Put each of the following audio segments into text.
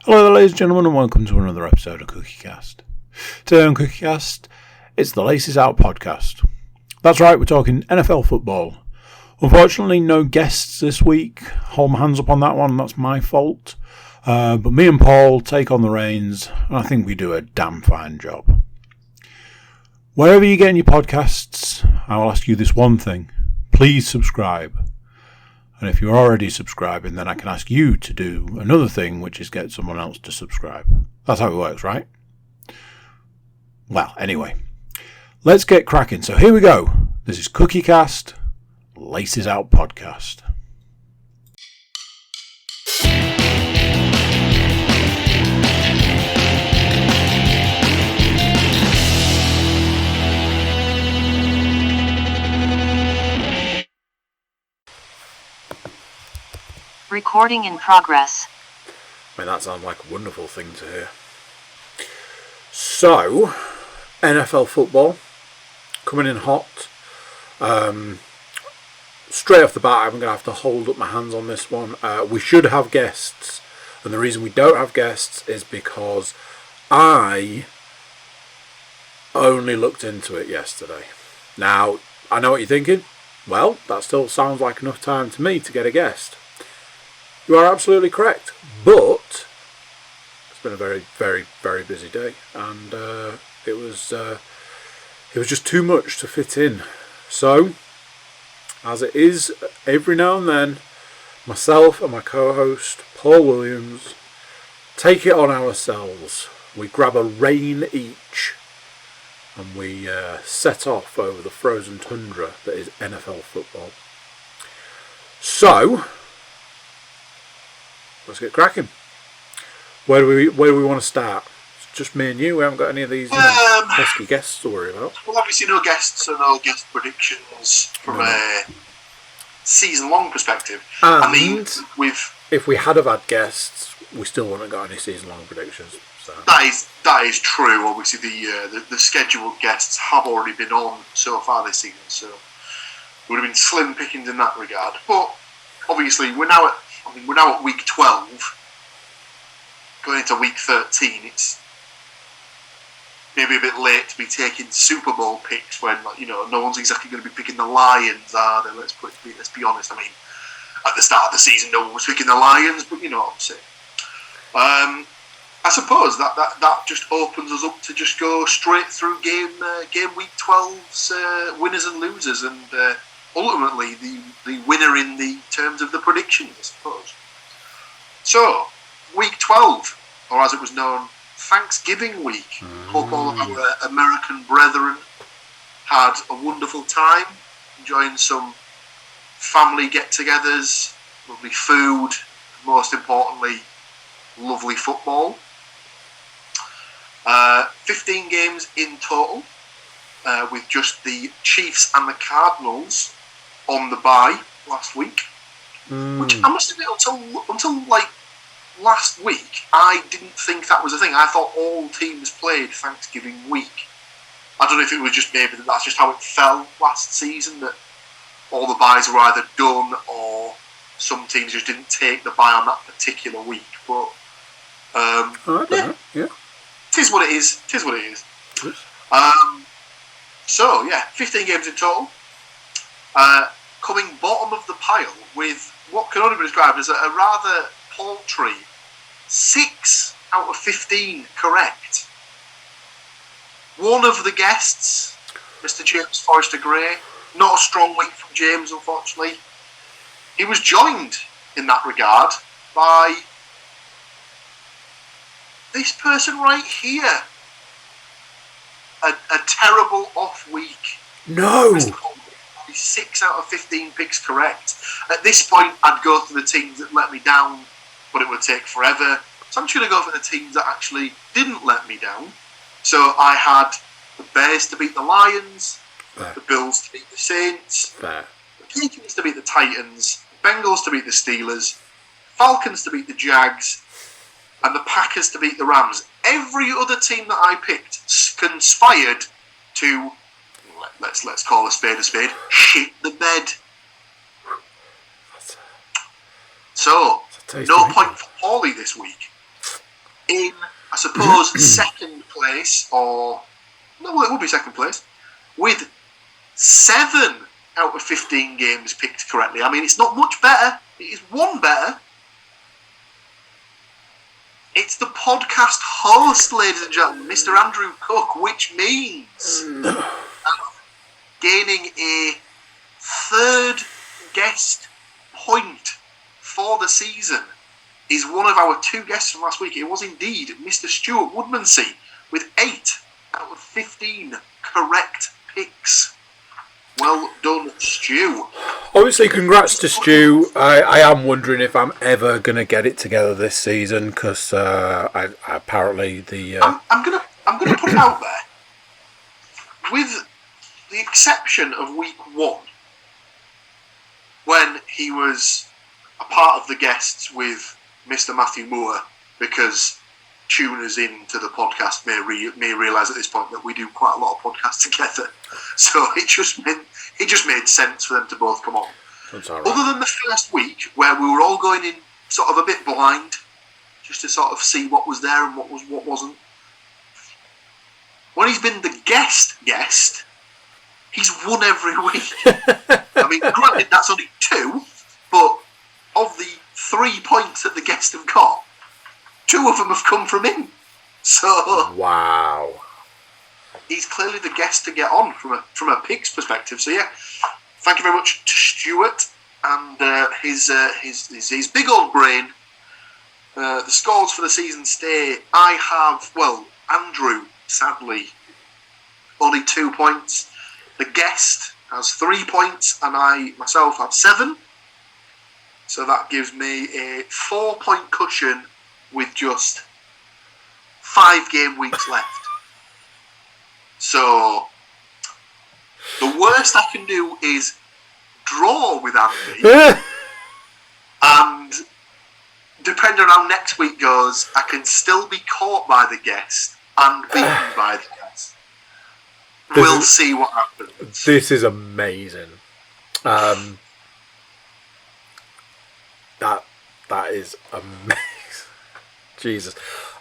Hello there, ladies and gentlemen, and welcome to another episode of CookieCast. Today on CookieCast, it's the Laces Out podcast. That's right, we're talking NFL football. Unfortunately, no guests this week. Hold my hands up on that one, that's my fault. But me and Paul take on the reins, and I think we do a damn fine job. Wherever you're getting your podcasts, I will ask you this one thing. Please subscribe. And if you're already subscribing, then I can ask you to do another thing, which is get someone else to subscribe. That's how it works, right? Well, anyway, let's get cracking. So here we go. This is CookieCast, Laces Out podcast. Recording in progress. Man, that sounds like a wonderful thing to hear. So, NFL football coming in hot. Straight off the bat, I'm going to have to hold up my hands on this one. We should have guests, and the reason we don't have guests is because I only looked into it yesterday. Now, I know what you're thinking. Well, that still sounds like enough time to me to get a guest. You are absolutely correct, but it's been a very, very, very busy day, and it was just too much to fit in. So, as it is every now and then, myself and my co-host Paul Williams take it on ourselves. We grab a rein each, and we set off over the frozen tundra that is NFL football. So, let's get cracking. Where do we want to start? It's just me and you. We haven't got any of these pesky guests to worry about. Well, obviously no guests and no guest predictions from a season-long perspective. And I mean, if we had have had guests, we still wouldn't have got any season-long predictions. So. That is true. Obviously, the scheduled guests have already been on so far this season, so it would have been slim pickings in that regard. But obviously, we're now at week 12, going into week 13. It's maybe a bit late to be taking Super Bowl picks when, no one's exactly going to be picking the Lions, are they? Let's be honest. I mean, at the start of the season, no one was picking the Lions, but you know what I'm saying. I suppose that just opens us up to just go straight through game week 12's winners and losers, and ultimately the winner in the terms of the predictions, I suppose. So, week 12, or as it was known, Thanksgiving week. Hope all of our American brethren had a wonderful time, enjoying some family get-togethers, lovely food, and most importantly, lovely football. 15 games in total, with just the Chiefs and the Cardinals on the bye last week, which I must admit until like last week I didn't think that was a thing. I thought all teams played Thanksgiving week. I don't know if it was just maybe that's just how it fell last season, that all the byes were either done or some teams just didn't take the bye on that particular week. But I don't know. Yeah, tis what it is. So yeah, 15 games in total. Coming bottom of the pile with what can only be described as a rather paltry 6 out of 15 correct. One of the guests, Mr. James Forrester Gray, not a strong week from James, unfortunately. He was joined in that regard by this person right here. A terrible off week. No! 6 out of 15 picks correct. At this point, I'd go for the teams that let me down, but it would take forever. So I'm just going to go for the teams that actually didn't let me down. So I had the Bears to beat the Lions, the Bills to beat the Saints, the Patriots to beat the Titans, the Bengals to beat the Steelers, Falcons to beat the Jags, and the Packers to beat the Rams. Every other team that I picked conspired to, let's call a spade, shit the bed. So, no point for Paulie this week. in, I suppose, second place, or no, well, it would be second place, with 7 out of 15 games picked correctly. I mean, it's not much better. It is one better. It's the podcast host, ladies and gentlemen, Mr. Andrew Cook, which means gaining a 3rd guest point for the season is one of our 2 guests from last week. It was indeed Mr. Stuart Woodmansey with 8 out of 15 correct picks. Well done, Stu. Obviously, congrats to Stu. I am wondering if I'm ever going to get it together this season because apparently the. I'm gonna put it out there. With the exception of week 1, when he was a part of the guests with Mr. Matthew Moore, because tuners into the podcast may realise at this point that we do quite a lot of podcasts together. So it just made sense for them to both come on. That's all right. Other than the first week, where we were all going in sort of a bit blind, just to sort of see what was there and what wasn't. When he's been the guest, he's won every week. I mean, granted, that's only 2, but of the 3 points that the guest have got, 2 of them have come from him. So wow. He's clearly the guest to get on from a picks perspective. So yeah, thank you very much to Stuart and his big old brain. The scores for the season stay. I have, Andrew, sadly, only 2 points. The guest has 3 points, and I myself have 7. So that gives me a 4-point cushion with just 5 game weeks left. So the worst I can do is draw with Andy, and depending on how next week goes, I can still be caught by the guest and beaten by the guest. We'll see what happens. This is amazing. That is amazing. Jesus.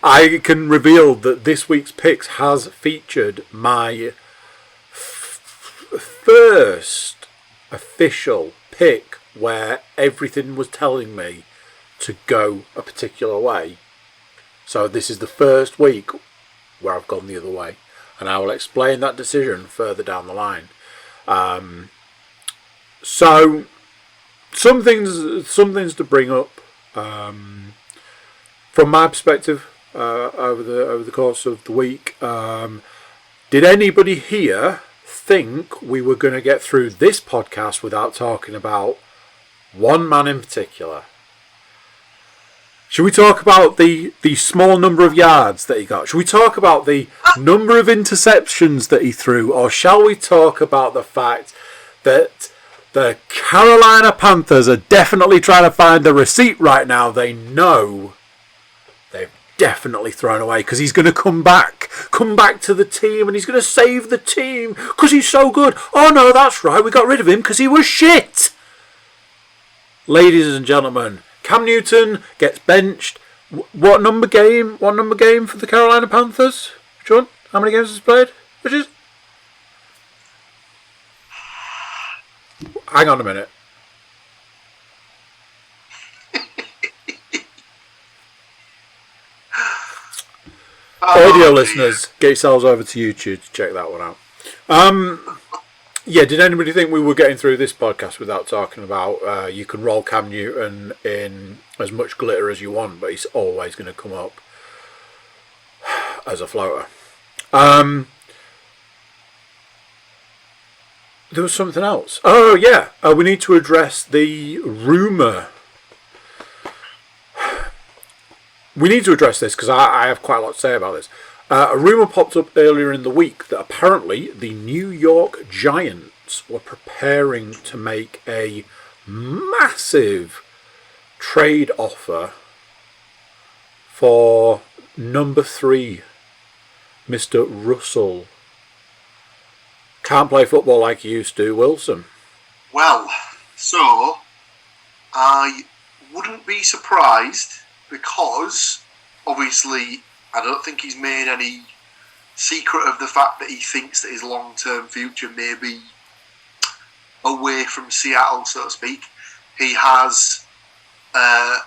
I can reveal that this week's picks has featured my first official pick where everything was telling me to go a particular way. So this is the first week where I've gone the other way, and I will explain that decision further down the line. So some things to bring up from my perspective over the course of the week. Did anybody here think we were going to get through this podcast without talking about one man in particular? Should we talk about the small number of yards that he got? Should we talk about the number of interceptions that he threw? Or shall we talk about the fact that the Carolina Panthers are definitely trying to find the receipt right now? They know they've definitely thrown away because he's going to come back to the team, and he's going to save the team because he's so good. Oh no, that's right, we got rid of him because he was shit. Ladies and gentlemen, Cam Newton gets benched. What number game for the Carolina Panthers? John, how many games has he played? Which is? Hang on a minute. Audio listeners, get yourselves over to YouTube to check that one out. Yeah, did anybody think we were getting through this podcast without talking about you can roll Cam Newton in as much glitter as you want, but he's always going to come up as a floater. There was something else. Oh, yeah. We need to address the rumour. We need to address this because I have quite a lot to say about this. A rumour popped up earlier in the week that apparently the New York Giants were preparing to make a massive trade offer for number 3, Mr. Russell. Can't play football like he used to, Wilson. Well, so I wouldn't be surprised because obviously, I don't think he's made any secret of the fact that he thinks that his long-term future may be away from Seattle, so to speak. He has a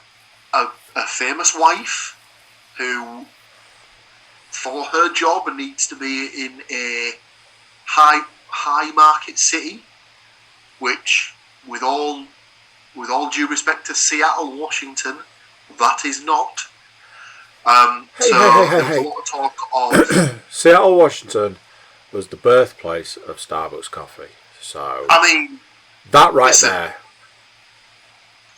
famous wife who, for her job, needs to be in a high market city, which, with all due respect to Seattle, Washington, that is not. There was a lot of talk of Seattle, Washington was the birthplace of Starbucks coffee. So I mean, that right there.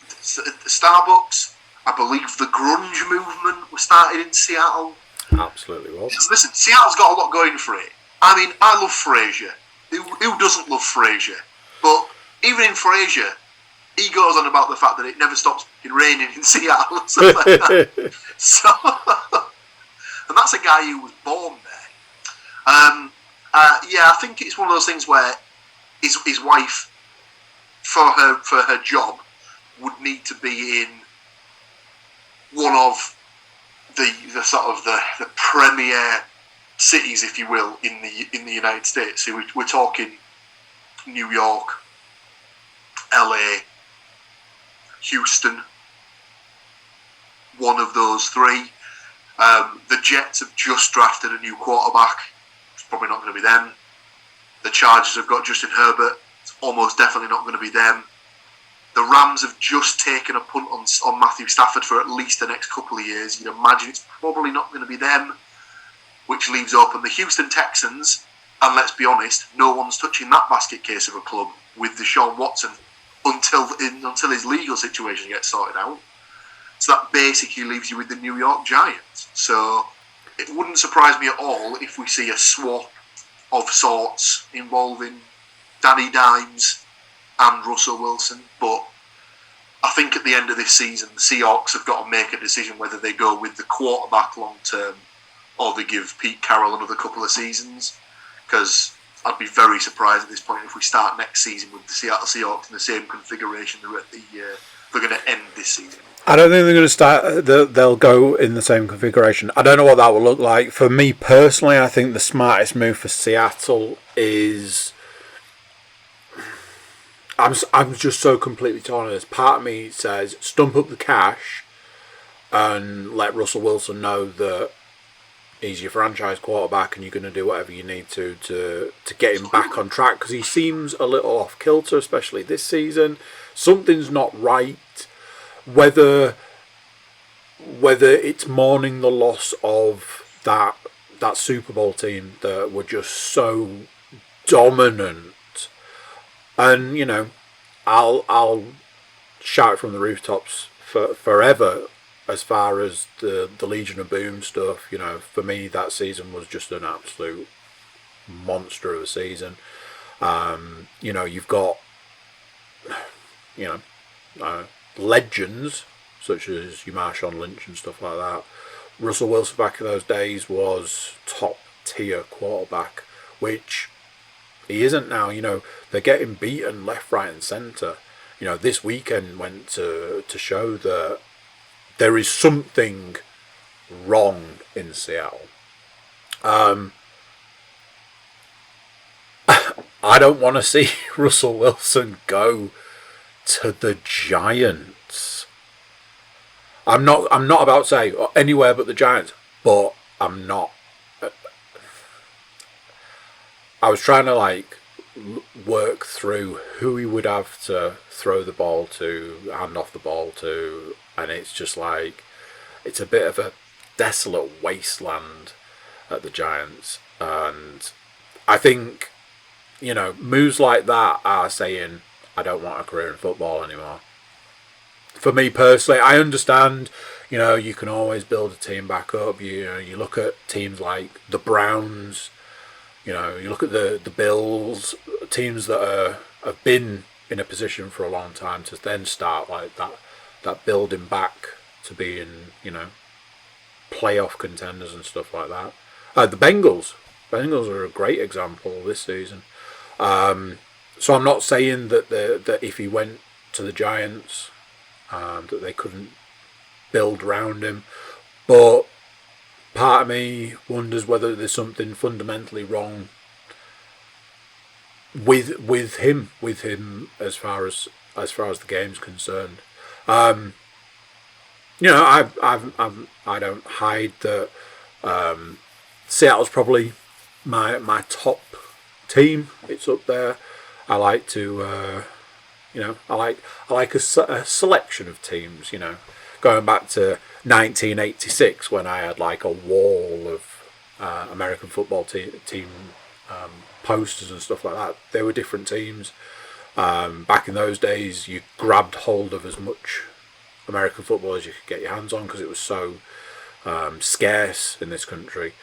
Starbucks, I believe the grunge movement was started in Seattle. Absolutely was. Listen, Seattle's got a lot going for it. I mean, I love Frasier. Who doesn't love Frasier? But even in Frasier, he goes on about the fact that it never stops raining in Seattle and stuff like that. So, and that's a guy who was born there. Yeah, I think it's one of those things where his wife, for her job, would need to be in one of the sort of the premier cities, if you will, in the United States. So we're talking New York, LA, Houston, one of those three. The Jets have just drafted a new quarterback. It's probably not going to be them. The Chargers have got Justin Herbert. It's almost definitely not going to be them. The Rams have just taken a punt on Matthew Stafford for at least the next couple of years. You'd imagine it's probably not going to be them, which leaves open the Houston Texans. And let's be honest, no one's touching that basket case of a club with Deshaun Watson until his legal situation gets sorted out. So that basically leaves you with the New York Giants. So it wouldn't surprise me at all if we see a swap of sorts involving Danny Dimes and Russell Wilson. But I think at the end of this season, the Seahawks have got to make a decision whether they go with the quarterback long term or they give Pete Carroll another couple of seasons. Because I'd be very surprised at this point if we start next season with the Seattle Seahawks in the same configuration they're going to end this season. I don't think they're going to start. They'll go in the same configuration. I don't know what that will look like. For me personally, I think the smartest move for Seattle is. I'm just so completely torn on this. Part of me says stump up the cash and let Russell Wilson know that he's your franchise quarterback and you're going to do whatever you need to get him back on track, because he seems a little off kilter, especially this season. Something's not right. Whether it's mourning the loss of that Super Bowl team that were just so dominant. And, you know, I'll shout it from the rooftops forever as far as the Legion of Boom stuff. You know, for me, that season was just an absolute monster of a season. You know, you've got, legends such as your Marshawn Lynch and stuff like that. Russell Wilson back in those days was top tier quarterback, which he isn't now. You know, they're getting beaten left, right and centre. You know, this weekend went to show that there is something wrong in Seattle. I don't want to see Russell Wilson go to the Giants. I'm not about to say anywhere but the Giants, but I'm not. I was trying to work through who he would have to throw the ball to, hand off the ball to, and it's just it's a bit of a desolate wasteland at the Giants. And I think, you know, moves like that are saying, I don't want a career in football anymore. For me personally, I understand, you know, you can always build a team back up. You look at teams like the Browns, you know, you look at the Bills, teams that have been in a position for a long time to then start that building back to being, you know, playoff contenders and stuff like that. The Bengals are a great example this season. So I'm not saying that if he went to the Giants, that they couldn't build around him. But part of me wonders whether there's something fundamentally wrong with him as far as the game's concerned. I don't hide that Seattle's probably my top team. It's up there. I like to I like a selection of teams. Going back to 1986 when I had like a wall of American football team posters and stuff like that. They were different teams. Back in those days, you grabbed hold of as much American football as you could get your hands on because it was so scarce in this country.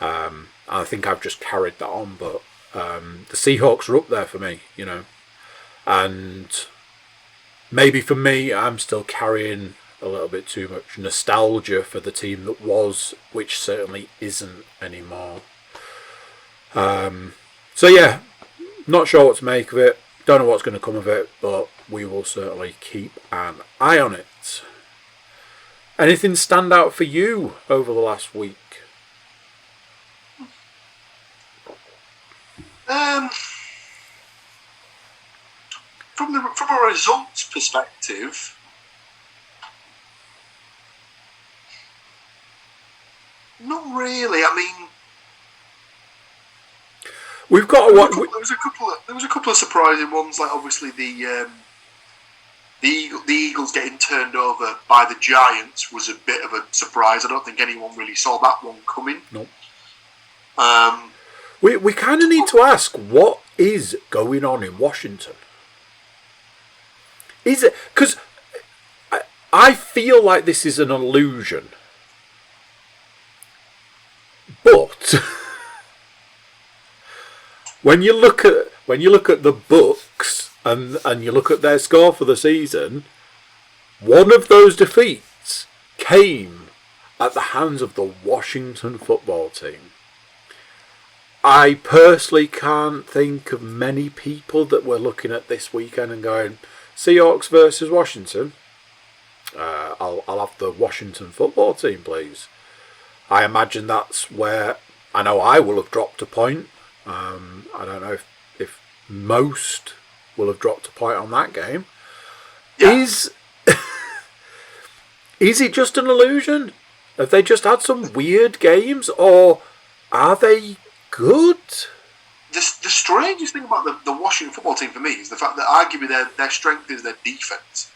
I think I've just carried that on, but the Seahawks are up there for me, and maybe for me, I'm still carrying a little bit too much nostalgia for the team that was, which certainly isn't anymore. So yeah, not sure what to make of it. Don't know what's going to come of it, but we will certainly keep an eye on it. Anything stand out for you over the last week? From a results perspective, not really. I mean, we've got a there was a couple of surprising ones, like obviously the Eagles getting turned over by the Giants was a bit of a surprise. I don't think anyone really saw that one coming. Nope. We kind of need to ask, what is going on in Washington? Is it because I feel like this is an illusion, but when you look at the books and you look at their score for the season, one of those defeats came at the hands of the Washington football team. I personally can't think of many people that were looking at this weekend and going, Seahawks versus Washington. I'll have the Washington football team, please. I imagine that's where I know I will have dropped a point. I don't know if most will have dropped a point on that game. Yeah. Is it just an illusion? Have they just had some weird games, or are they good? The strangest thing about the Washington football team for me is the fact that arguably their strength is their defense,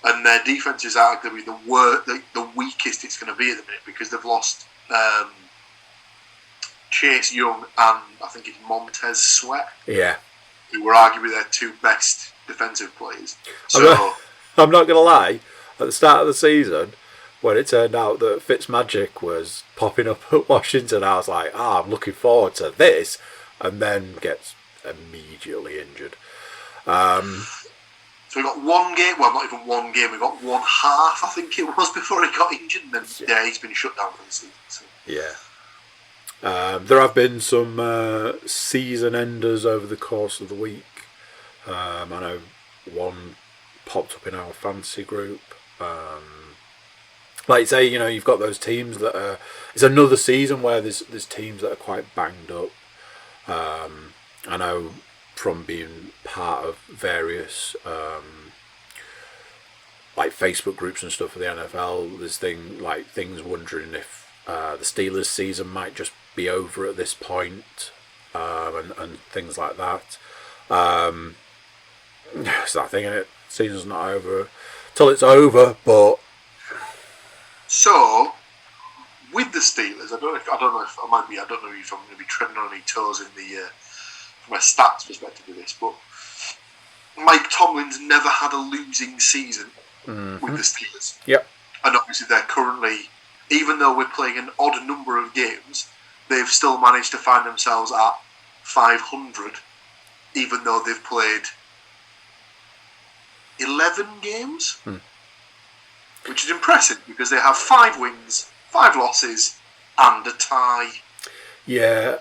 and their defense is arguably the weakest it's going to be at the minute because they've lost Chase Young and I think it's Montez Sweat. Yeah, who were arguably their two best defensive players. So I'm not going to lie. At the start of the season, when it turned out that Fitzmagic was popping up at Washington, I was like, I'm looking forward to this. And then gets immediately injured. So we got one game, well, not even one game, we got one half, I think it was, before he got injured. And then, he's been shut down for the season. So. Yeah. There have been some season enders over the course of the week. I know one popped up in our fantasy group. Like you say, you've got those teams that are... It's another season where there's teams that are quite banged up. I know from being part of various like Facebook groups and stuff for the NFL, there's things wondering if the Steelers season might just be over at this point, and things like that. It's that thing, innit? Season's not over till it's over, but so. With the Steelers, I don't know if I'm going to be treading on any toes in the from a stats perspective of this, but Mike Tomlin's never had a losing season with the Steelers. Yep. And obviously they're currently, even though we're playing an odd number of games, they've still managed to find themselves at 500, even though they've played 11 games, which is impressive because they have 5 wins, 5 losses and a tie. Yeah,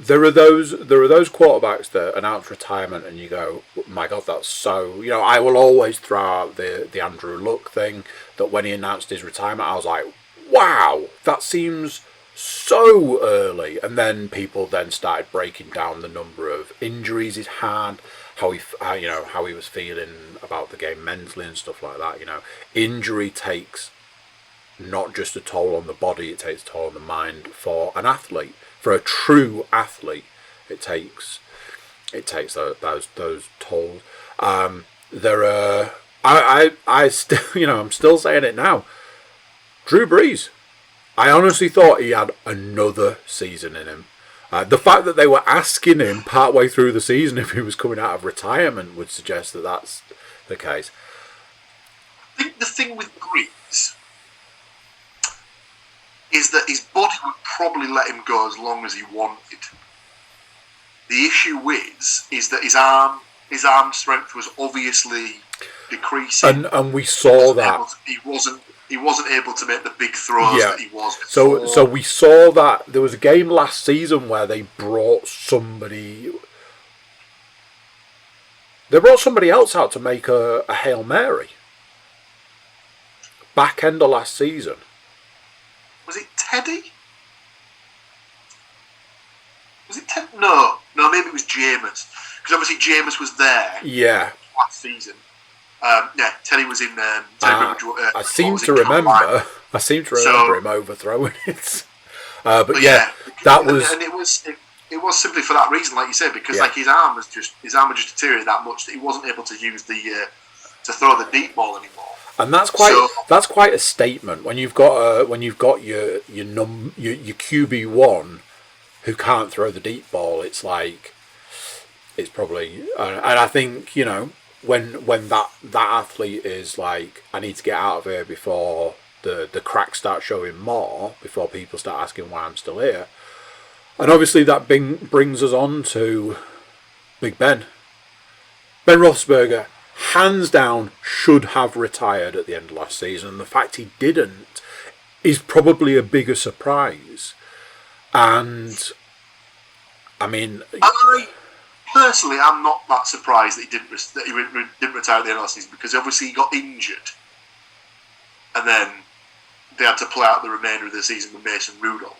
there are those quarterbacks that announce retirement, and you go, my God, that's so. I will always throw out the Andrew Luck thing. That when he announced his retirement, I was like, wow, that seems so early. And then people then started breaking down the number of injuries he's had, how he was feeling about the game mentally and stuff like that. Injury takes not just a toll on the body, it takes a toll on the mind for an athlete. For a true athlete, it takes those tolls. There are I still I'm still saying it now. Drew Brees. I honestly thought he had another season in him. The fact that they were asking him partway through the season if he was coming out of retirement would suggest that that's the case. I think the thing with Brees is that his body would probably let him go as long as he wanted. The issue is that his arm strength was obviously decreasing, and we saw that he wasn't able to make the big throws that he was before. So we saw that there was a game last season where they brought somebody else out to make a Hail Mary. Back end of last season. Was it Teddy? Was it Ted? No, maybe it was Jameis. Because obviously Jameis was there. Yeah. Last season. Teddy was in. I seem to remember. I seem to remember him overthrowing it. But that was. And it was simply for that reason, like you said, because his arm had just deteriorated that much that he wasn't able to use to throw the deep ball anymore. And that's quite a statement when you've got your QB1 who can't throw the deep ball. It's like it's probably and I think when that athlete is like, I need to get out of here before the cracks start showing more, before people start asking why I'm still here. And obviously that brings us on to Big Ben. Ben Roethlisberger, hands down, should have retired at the end of last season. The fact he didn't is probably a bigger surprise. And I mean, personally, I'm not that surprised that he didn't retire at the end of last season, because obviously he got injured, and then they had to play out the remainder of the season with Mason Rudolph.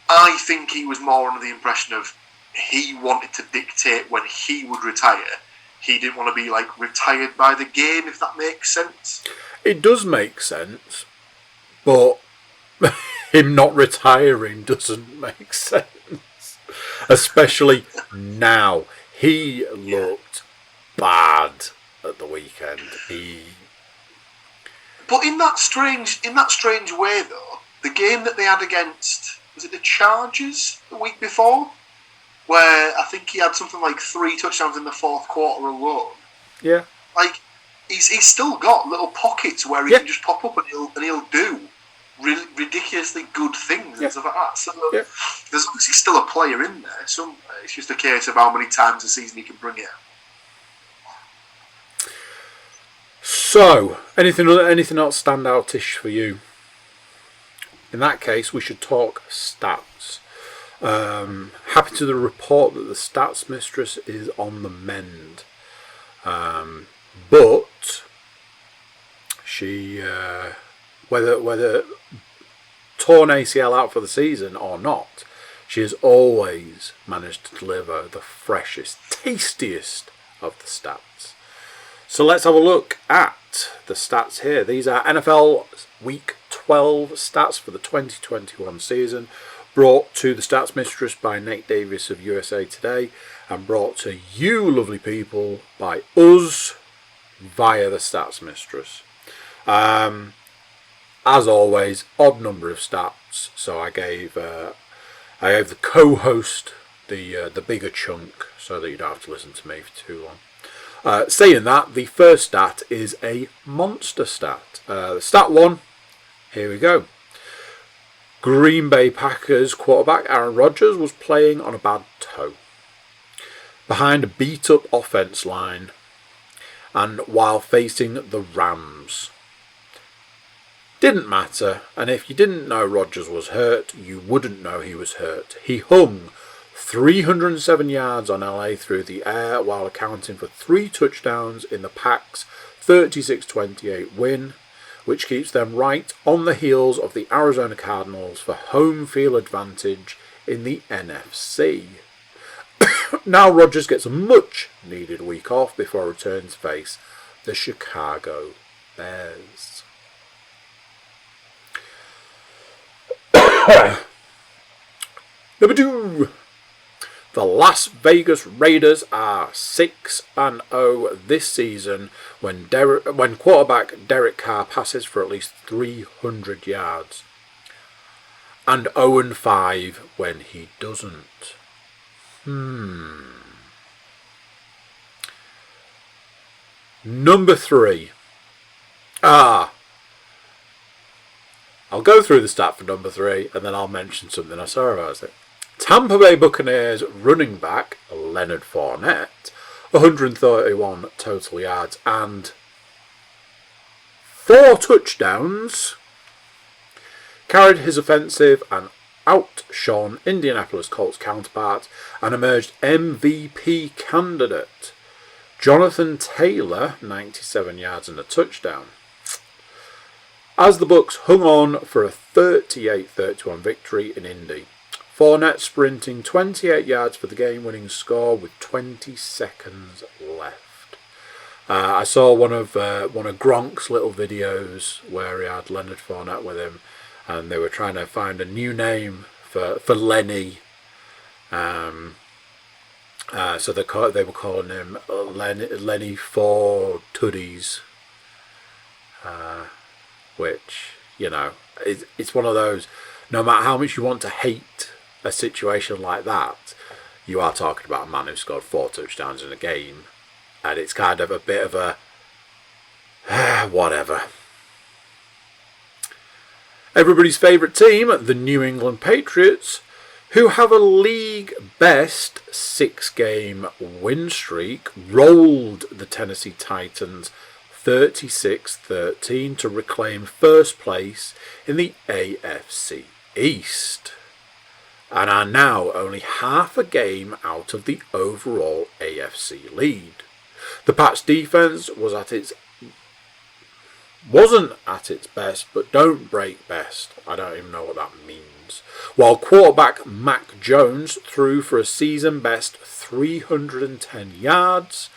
I think he was more under the impression of he wanted to dictate when he would retire. He didn't want to be like retired by the game, if that makes sense. It does make sense, but him not retiring doesn't make sense. Especially now. He looked bad at the weekend. But in that strange way though, the game that they had against, was it the Chargers the week before? Where I think he had something like 3 touchdowns in the fourth quarter alone. Yeah. Like, he's still got little pockets where he can just pop up and he'll do really ridiculously good things and stuff like that. So there's obviously still a player in there somewhere. It's just a case of how many times a season he can bring it out. So, anything else stand out-ish for you? In that case, we should talk stats. Happy to report that the stats mistress is on the mend. But she, whether torn ACL out for the season or not, she has always managed to deliver the freshest, tastiest of the stats. So let's have a look at the stats here. These are NFL Week 12 stats for the 2021 season, brought to the Stats Mistress by Nate Davis of USA Today, and brought to you, lovely people, by us via the Stats Mistress. As always, odd number of stats, so I gave the co-host the bigger chunk so that you don't have to listen to me for too long. Saying that, the first stat is a monster stat. Stat 1, here we go. Green Bay Packers quarterback Aaron Rodgers was playing on a bad toe, behind a beat-up offense line, and while facing the Rams. Didn't matter, and if you didn't know Rodgers was hurt, you wouldn't know he was hurt. He hung 307 yards on LA through the air while accounting for 3 touchdowns in the Pac's 36-28 win, which keeps them right on the heels of the Arizona Cardinals for home field advantage in the NFC. Now Rodgers gets a much needed week off before returning to face the Chicago Bears. Number 2. The Las Vegas Raiders are 6-0 this season when quarterback Derek Carr passes for at least 300 yards, and 0-5 when he doesn't. Number 3. I'll go through the stat for number 3 and then I'll mention something I saw about it. Tampa Bay Buccaneers running back Leonard Fournette, 131 total yards and 4 touchdowns, carried his offensive and outshone Indianapolis Colts counterpart and emerged MVP candidate Jonathan Taylor, 97 yards and a touchdown. As the Bucs hung on for a 38-31 victory in Indy, Fournette sprinting 28 yards for the game-winning score with 20 seconds left. I saw one of Gronk's little videos where he had Leonard Fournette with him, and they were trying to find a new name for Lenny. So they were calling him Lenny Four Tuddies, which, you know, it's one of those. No matter how much you want to hate a situation like that, you are talking about a man who scored 4 touchdowns in a game, and it's kind of a bit of a whatever. Everybody's favourite team, the New England Patriots, who have a league best 6-game win streak, rolled the Tennessee Titans 36-13 to reclaim first place in the AFC East, and are now only half a game out of the overall AFC lead. The Pats' defense wasn't at its best, but don't break best. I don't even know what that means. While quarterback Mac Jones threw for a season-best 310 yards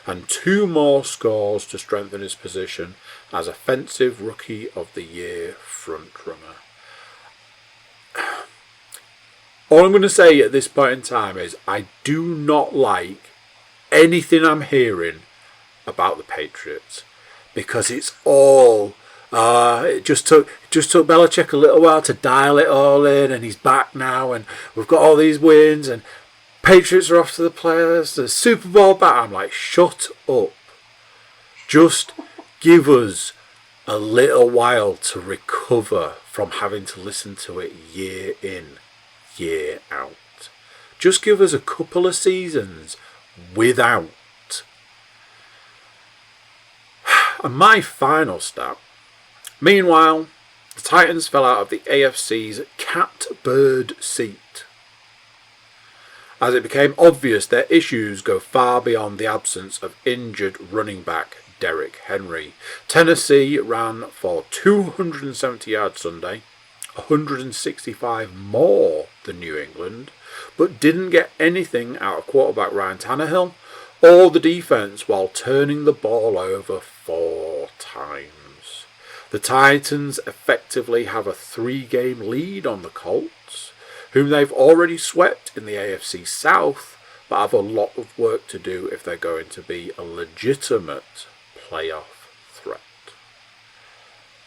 and 2 more scores to strengthen his position as Offensive Rookie of the Year frontrunner. All I'm going to say at this point in time is I do not like anything I'm hearing about the Patriots, because it's all it just took Belichick a little while to dial it all in, and he's back now, and we've got all these wins, and Patriots are off to the playoffs, the Super Bowl back. I'm like, shut up. Just give us a little while to recover from having to listen to it year in, year out. Just give us a couple of seasons without. And my final stat. Meanwhile, the Titans fell out of the AFC's catbird seat, as it became obvious their issues go far beyond the absence of injured running back Derrick Henry. Tennessee ran for 270 yards Sunday, 165 more than New England, but didn't get anything out of quarterback Ryan Tannehill or the defense while turning the ball over 4 times. The Titans effectively have a 3-game lead on the Colts, whom they've already swept in the AFC South, but have a lot of work to do if they're going to be a legitimate playoff threat.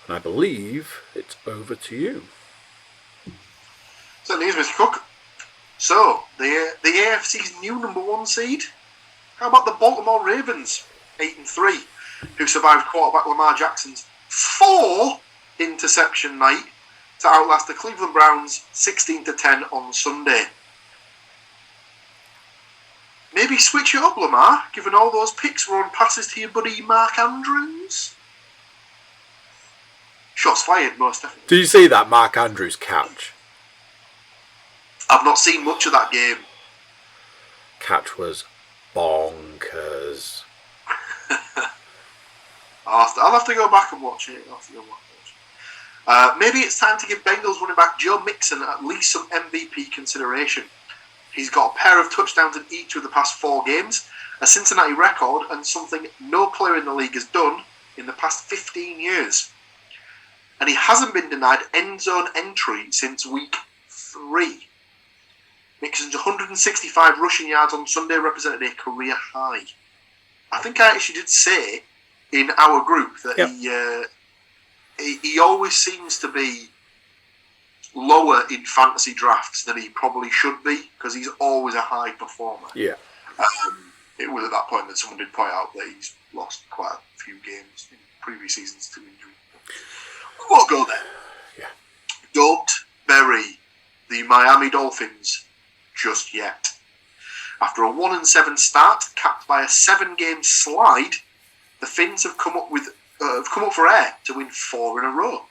And I believe it's over to you. Certainly is, Mr. Cook. So, the AFC's new number 1 seed? How about the Baltimore Ravens, 8-3, who survived quarterback Lamar Jackson's 4 interception night to outlast the Cleveland Browns 16-10 on Sunday? Maybe switch it up, Lamar, given all those picks were on passes to your buddy Mark Andrews. Shots fired, most definitely. Do you see that Mark Andrews catch? I've not seen much of that game. catch was bonkers. I'll have to go back and watch it. Maybe it's time to give Bengals running back Joe Mixon at least some MVP consideration. He's got a pair of touchdowns in each of the past 4 games, a Cincinnati record, and something no player in the league has done in the past 15 years. And he hasn't been denied end zone entry since week 3. Mixon's 165 rushing yards on Sunday represented a career high. I think I actually did say in our group that he always seems to be lower in fantasy drafts than he probably should be, because he's always a high performer. Yeah. It was at that point that someone did point out that he's lost quite a few games in previous seasons to injury. We won't go there. Yeah. Don't bury the Miami Dolphins just yet. After a 1-7 start, capped by a 7-game slide, the Finns have come up for air to win 4 in a row.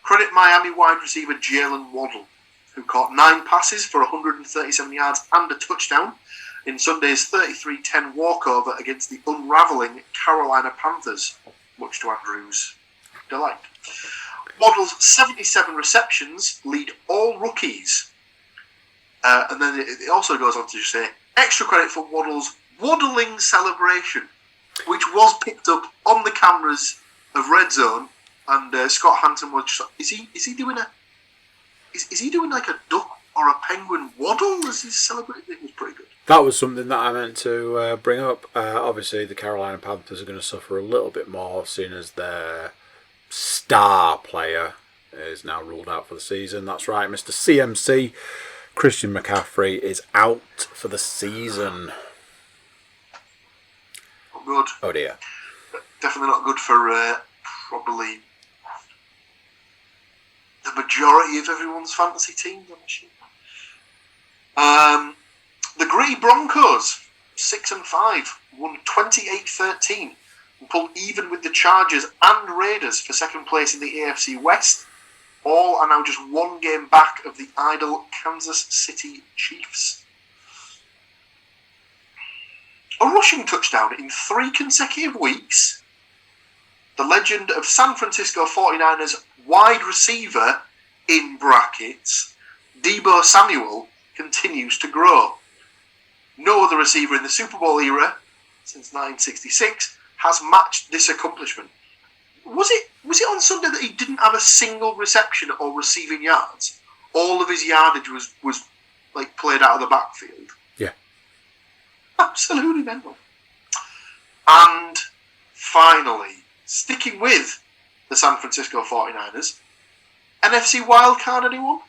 Credit Miami wide receiver Jalen Waddle, who caught 9 passes for 137 yards and a touchdown in Sunday's 33-10 walkover against the unravelling Carolina Panthers, much to Andrew's delight. Waddle's 77 receptions lead all rookies. And then it also goes on to say, extra credit for Waddle's waddling celebration, which was picked up on the cameras of Red Zone, and Scott Hanson was just, is he doing like a duck or a penguin waddle as he's celebrating? It was pretty good. That was something that I meant to bring up. Obviously, the Carolina Panthers are going to suffer a little bit more, seeing as their star player is now ruled out for the season. That's right, Mr. CMC, Christian McCaffrey, is out for the season. Not good. Oh dear. Definitely not good for probably the majority of everyone's fantasy teams, I'm assuming. The Grey Broncos, 6-5, won 28-13 and pulled even with the Chargers and Raiders for second place in the AFC West. All are now just 1 game back of the idle Kansas City Chiefs. A rushing touchdown in 3 consecutive weeks. The legend of San Francisco 49ers wide receiver, in brackets, Deebo Samuel, continues to grow. No other receiver in the Super Bowl era, since 1966, has matched this accomplishment. Was it on Sunday that he didn't have a single reception or receiving yards? All of his yardage was like played out of the backfield. Yeah. Absolutely mental. And finally, sticking with the San Francisco 49ers, NFC wildcard, anyone?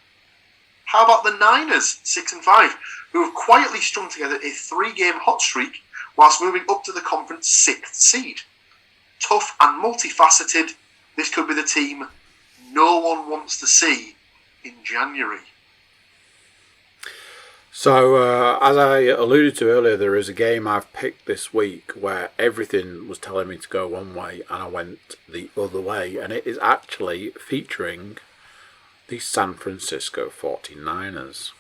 How about the Niners, 6-5, who have quietly strung together a 3-game hot streak whilst moving up to the conference 6th seed? Tough and multifaceted, this could be the team no one wants to see in January. So, as I alluded to earlier, there is a game I've picked this week where everything was telling me to go one way and I went the other way, and it is actually featuring the San Francisco 49ers.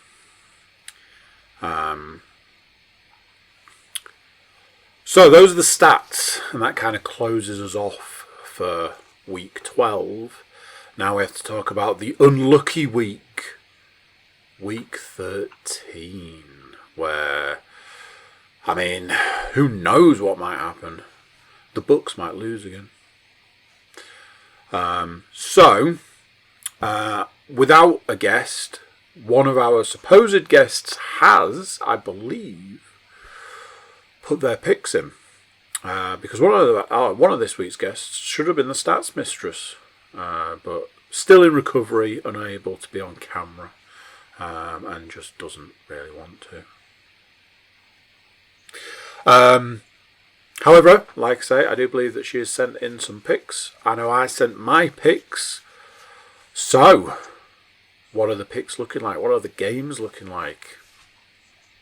So those are the stats, and that kind of closes us off for week 12. Now we have to talk about the unlucky week, week 13, where, I mean, who knows what might happen? The Bucks might lose again. Without a guest, one of our supposed guests has, I believe, put their picks in. Because one of this week's guests should have been the stats mistress, but still in recovery, unable to be on camera, and just doesn't really want to. However, like I say, I do believe that she has sent in some picks. I know I sent my picks. So, what are the picks looking like? What are the games looking like?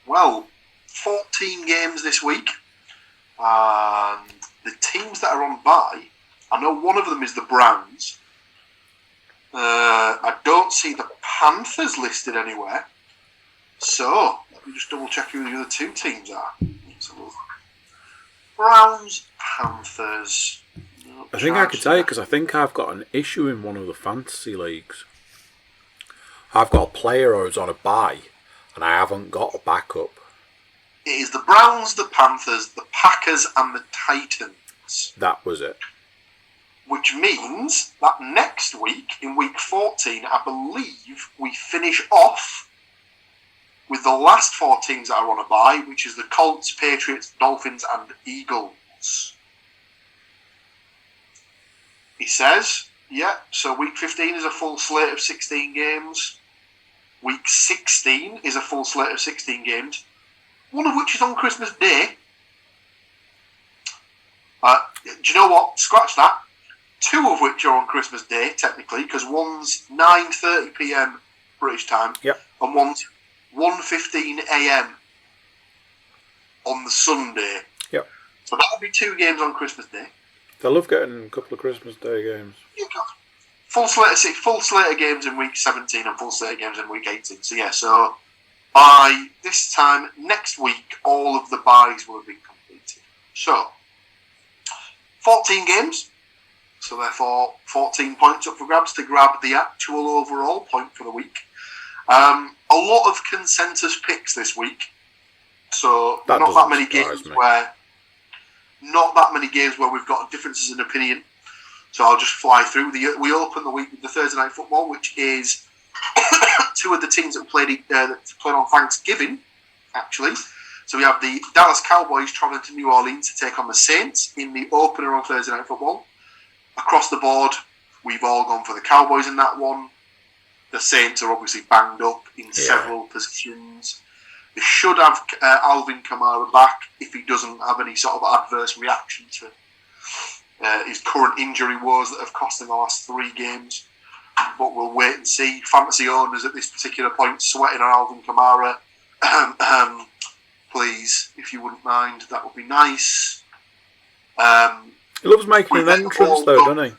Well, 14 games this week. And the teams that are on bye, I know one of them is the Browns. I don't see the Panthers listed anywhere. So, let me just double check who the other two teams are. Let's have a look. Browns, Panthers. No, I think I could tell you because I think I've got an issue in one of the fantasy leagues. I've got a player who's on a bye, and I haven't got a backup. It is the Browns, the Panthers, the Packers, and the Titans. That was it. Which means that next week, in week 14, I believe we finish off with the last 4 teams that are on a bye, which is the Colts, Patriots, Dolphins, and Eagles. He says, yeah, so week 15 is a full slate of 16 games. Week 16 is a full slate of 16 games, one of which is on Christmas Day. Do you know what? Scratch that. 2 of which are on Christmas Day, technically, because one's 9:30 p.m. British time, Yep. and one's 1:15 a.m. on the Sunday. Yep. So that would be 2 games on Christmas Day. They love getting a couple of Christmas Day games. You got full slate of games in week 17 and full slate of games in week 18. So yeah, so by this time next week, all of the buys will have been completed. So 14 games. So therefore, 14 points up for grabs to grab the actual overall point for the week. A lot of consensus picks this week. So not that many games where we've got differences in opinion. So I'll just fly through. We open the week with the Thursday Night Football, which is 2 of the teams that played on Thanksgiving, actually. So we have the Dallas Cowboys travelling to New Orleans to take on the Saints in the opener on Thursday Night Football. Across the board, we've all gone for the Cowboys in that one. The Saints are obviously banged up in several positions. They should have Alvin Kamara back if he doesn't have any sort of adverse reaction to his current injury woes that have cost him the last 3 games. But we'll wait and see. Fantasy owners at this particular point sweating on Alvin Kamara. Please, if you wouldn't mind, that would be nice. He loves making an entrance, though, doesn't he?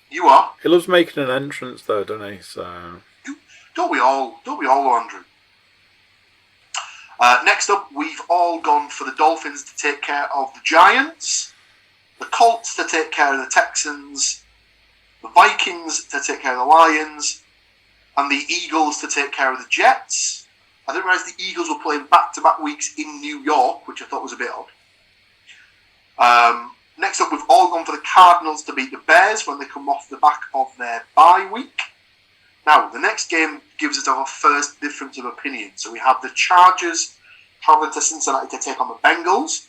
You are? He loves making an entrance, though, doesn't he? So Don't we all, Andrew? Next up, we've all gone for the Dolphins to take care of the Giants, the Colts to take care of the Texans, the Vikings to take care of the Lions, and the Eagles to take care of the Jets. I didn't realise the Eagles were playing back-to-back weeks in New York, which I thought was a bit odd. Next up, we've all gone for the Cardinals to beat the Bears when they come off the back of their bye week. Now, the next game gives us our first difference of opinion. So we have the Chargers travelling to Cincinnati to take on the Bengals.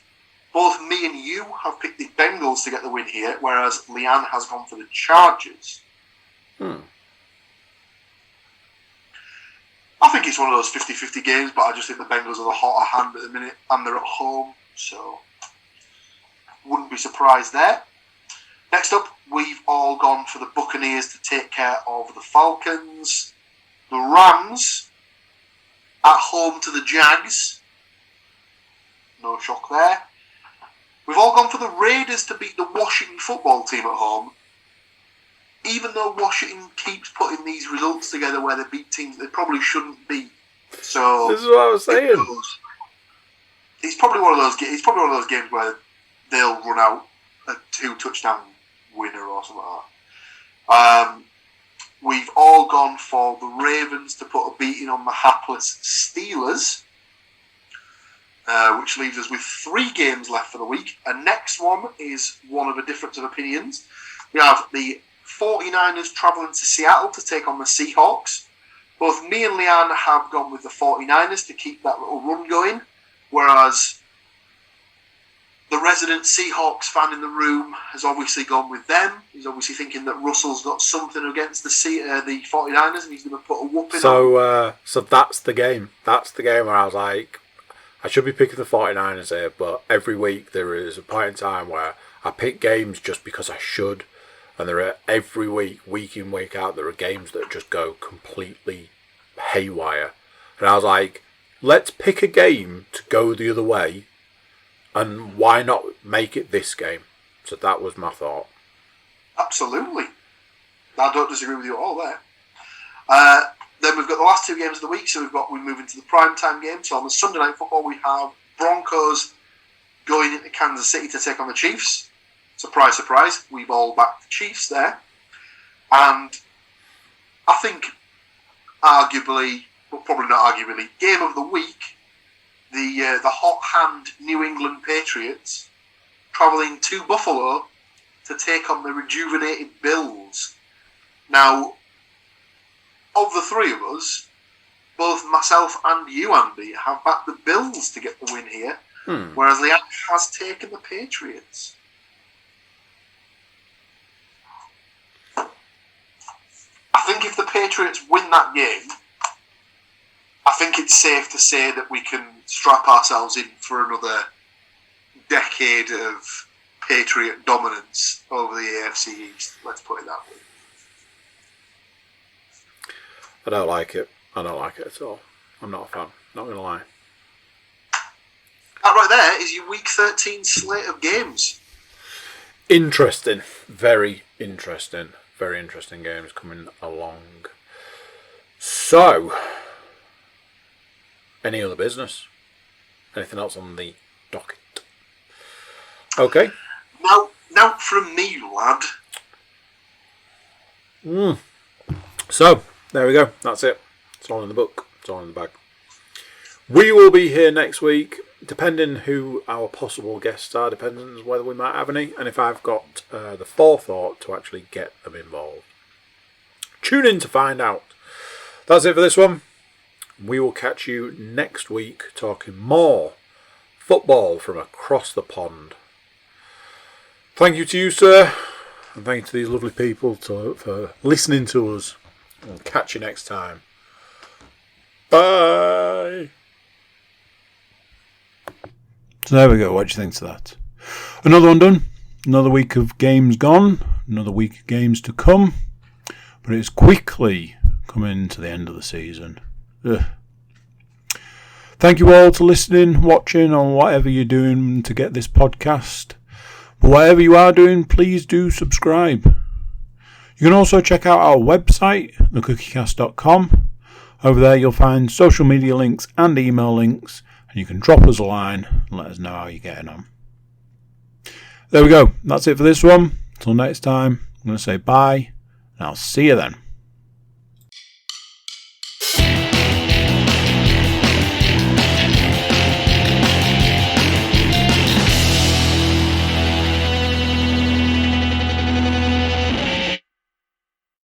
Both me and you have picked the Bengals to get the win here, whereas Leanne has gone for the Chargers. I think it's one of those 50-50 games, but I just think the Bengals are the hotter hand at the minute, and they're at home, so wouldn't be surprised there. Next up, we've all gone for the Buccaneers to take care of the Falcons. The Rams at home to the Jags. No shock there. We've all gone for the Raiders to beat the Washington football team at home. Even though Washington keeps putting these results together where they beat teams they probably shouldn't beat. So this is what I was saying. It's probably one of those games where they'll run out a 2-touchdown winner or something like that. We've all gone for the Ravens to put a beating on the hapless Steelers, which leaves us with 3 games left for the week. And next one is one of a difference of opinions. We have the 49ers travelling to Seattle to take on the Seahawks. Both me and Leanne have gone with the 49ers to keep that little run going, whereas the resident Seahawks fan in the room has obviously gone with them. He's obviously thinking that Russell's got something against the 49ers and he's going to put a whooping on. So that's the game. That's the game where I was like, I should be picking the 49ers here, but every week there is a point in time where I pick games just because I should. And there are every week in, week out, there are games that just go completely haywire. And I was like, let's pick a game to go the other way. And why not make it this game? So that was my thought. Absolutely. I don't disagree with you at all there. Then we've got the last 2 games of the week, so we move into the prime time game. So on the Sunday Night Football, we have Broncos going into Kansas City to take on the Chiefs. Surprise, surprise, we've all backed the Chiefs there. And I think, arguably, but probably not arguably, game of the week, the hot hand New England Patriots travelling to Buffalo to take on the rejuvenated Bills. Now, of the 3 of us, both myself and you, Andy, have backed the Bills to get the win here, whereas Leanne has taken the Patriots. I think if the Patriots win that game, I think it's safe to say that we can strap ourselves in for another decade of Patriot dominance over the AFC East. Let's put it that way. I don't like it. I don't like it at all. I'm not a fan. Not going to lie. That right there is your Week 13 slate of games. Interesting. Very interesting. Very interesting games coming along. So, any other business? Anything else on the docket? Okay. Now from me, lad. So, there we go. That's it. It's all in the book. It's all in the bag. We will be here next week, depending who our possible guests are, depending on whether we might have any, and if I've got the forethought to actually get them involved. Tune in to find out. That's it for this one. We will catch you next week talking more football from across the pond. Thank you to you, sir, and thank you to these lovely people for listening to us. We'll catch you next time. Bye. So there we go. What do you think to that? Another one done. Another week of games gone. Another week of games to come. But it's quickly coming to the end of the season. Ugh. Thank you all for listening, watching, or whatever you're doing to get this podcast. But whatever you are doing, please do subscribe. You can also check out our website, thecookiecast.com. Over there you'll find social media links and email links, and you can drop us a line and let us know how you're getting on. There we go. That's it for this one. Until next time, I'm going to say bye, and I'll see you then.